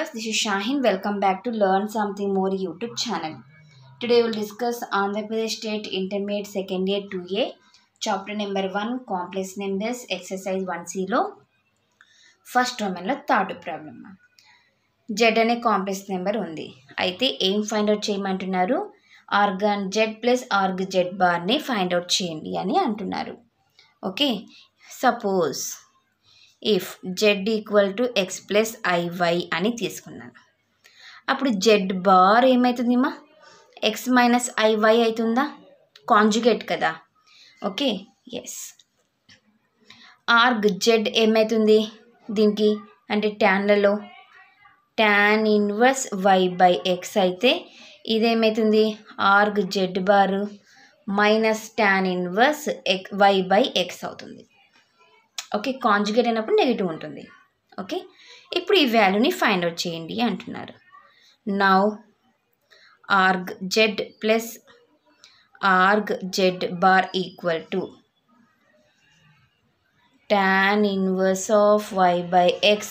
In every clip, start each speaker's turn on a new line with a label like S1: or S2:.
S1: viewers, this is Shahin. Welcome back to Learn Something More YouTube channel. Today we will discuss Andhra Pradesh State Intermediate Second Year 2A, Chapter number 1, Complex Numbers, Exercise 1C లో first డొమైన్లో third problem. Z అనే complex number ఉంది. అయితే ఏం find out చేయమంటున్నారు? Arg Z plus arg Z బార్ని find out చేయండి అని అంటున్నారు. Okay, suppose if Z equal to X plus I Y అని తీసుకున్నాను. అప్పుడు జెడ్ బార్ ఏమవుతుంది మా? ఎక్స్ మైనస్ ఐవై అవుతుందా? కాంజుగేట్ కదా. Okay, yes. ఆర్గ్ జెడ్ ఏమవుతుంది దీనికి అంటే ట్యాన్లలో? Tan inverse Y by X అయితే ఇదేమవుతుంది? Arg Z bar minus tan inverse Y by X అవుతుంది. ఓకే, కాంజుగేట్ అయినప్పుడు నెగిటివ్ ఉంటుంది. ఓకే, ఇప్పుడు ఈ వాల్యూని ఫైండ్ అవుట్ చేయండి అంటున్నారు. Now org Z plus arg Z bar equal to tan inverse of y by x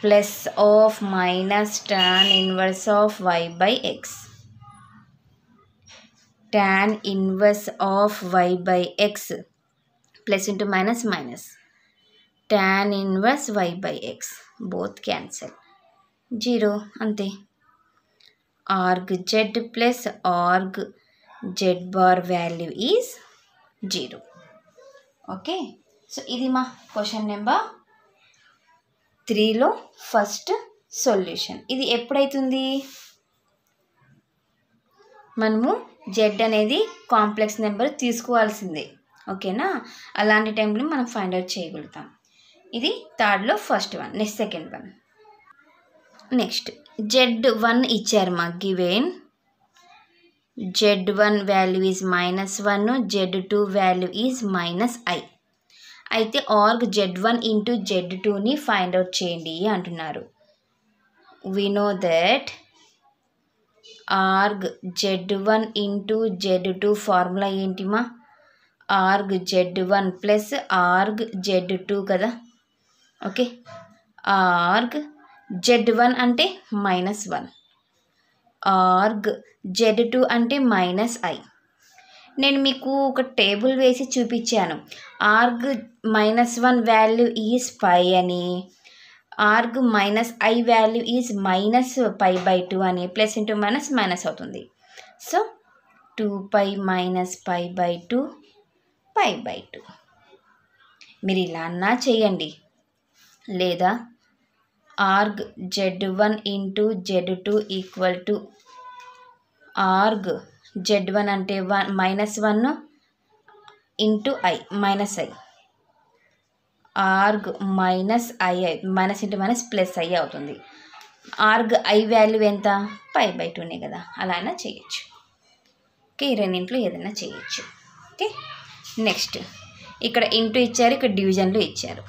S1: plus of minus tan inverse of y by x. Tan inverse of y by x plus into minus minus. Tan inverse y by x both cancel. 0 ante. Arg z plus arg z bar value is 0. Okay. So ఇది మా question number 3లో first solution. ఇది ఎప్పుడైతుంది? మనము Z అనేది complex number తీసుకోవాల్సిందే. ఓకేనా, అలాంటి టైంలో మనం ఫైండ్ అవుట్ చేయగలుగుతాం. ఇది థర్డ్లో first one. Next second one. Next Z1 ఇచ్చారు మా given. Z1 value is -1, Z2 value is -i. అయితే ఆర్గ్ Z1 ఇంటూ Z2ని ఫైండ్ అవుట్ చేయండి అంటున్నారు. We know that arg Z1 into Z2 formula ఏంటిమా? Arg Z1 plus arg Z2 కదా. Okay, arg Z1 అంటే -1, org Z2 అంటే -i. నేను మీకు ఒక టేబుల్ వేసి చూపించాను. ఆర్గ్ -1 వాల్యూ ఈజ్ పై అని, ఆర్గ్ -i వాల్యూ ఈజ్ -π/2 అని, ప్లస్ ఇంటూ మైనస్ మైనస్ అవుతుంది. సో 2π - π/2 π/2. మీరు ఇలా అన్నా చేయండి, లేదా org Z1 into Z2 equal to org Z1 అంటే -1 into i -i, org -i minus into minus plus i అవుతుంది. ఆర్గ్ i వాల్యూ ఎంత? π/2నే కదా. అలా అయినా చేయొచ్చు. ఓకే, ఈ రెండింట్లో ఏదైనా చేయొచ్చు. ఓకే, నెక్స్ట్ ఇక్కడ ఇంటూ ఇచ్చారు, ఇక్కడ డివిజన్లో ఇచ్చారు.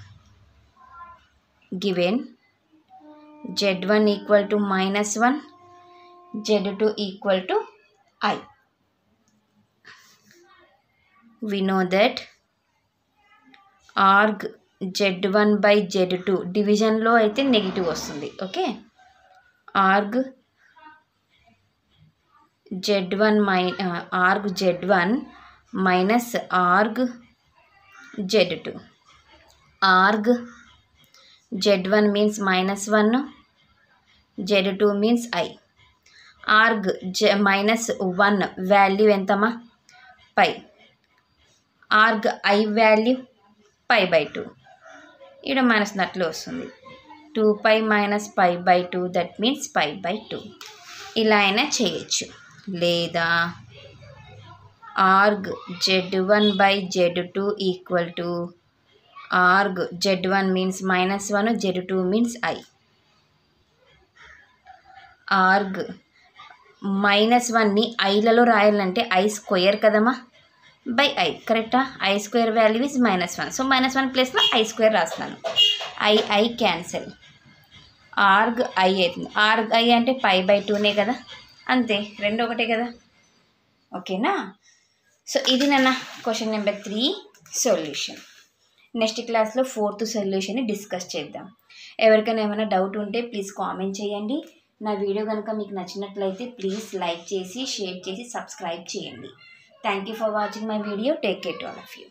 S1: Given Z1 equal to -1, Z2 equal to i. We know that arg Z1 by Z2 డివిజన్లో అయితే నెగిటివ్ వస్తుంది. Okay, arg Z1 arg Z1 minus arg Z2. Arg Z1 means -1, Z2 means i. Arg -1 value ఎంతమా? Pi. Arg i value π/2. ఇక్కడ minus నట్లు వస్తుంది. 2π - π/2 that means π/2. ఇలా అయినా చేయొచ్చు. లేదా org Z1 by Z2 equal to org Z1 means -1, Z2 means i. Org -1ని ఐలలో రాయాలంటే i² కదమ్మా, బై i. కరెక్టా? i² value is -1. సో -1 ప్లేస్లో i² రాస్తున్నాను. i cancel. ఆర్గ్ i అవుతుంది. ఆర్గ్ i అంటే π/2నే కదా. అంతే, రెండు ఒకటే కదా. ఓకేనా? సో ఇది నాన్న క్వశ్చన్ నెంబర్ 3 సొల్యూషన్. నెక్స్ట్ క్లాస్లో 4th సొల్యూషన్ని డిస్కస్ చేద్దాం. ఎవరికైనా ఏమైనా డౌట్ ఉంటే ప్లీజ్ కామెంట్ చేయండి. నా వీడియో కనుక మీకు నచ్చినట్లయితే ప్లీజ్ లైక్ చేసి, షేర్ చేసి, సబ్స్క్రైబ్ చేయండి. Thank you for watching my video. Take care to all of you.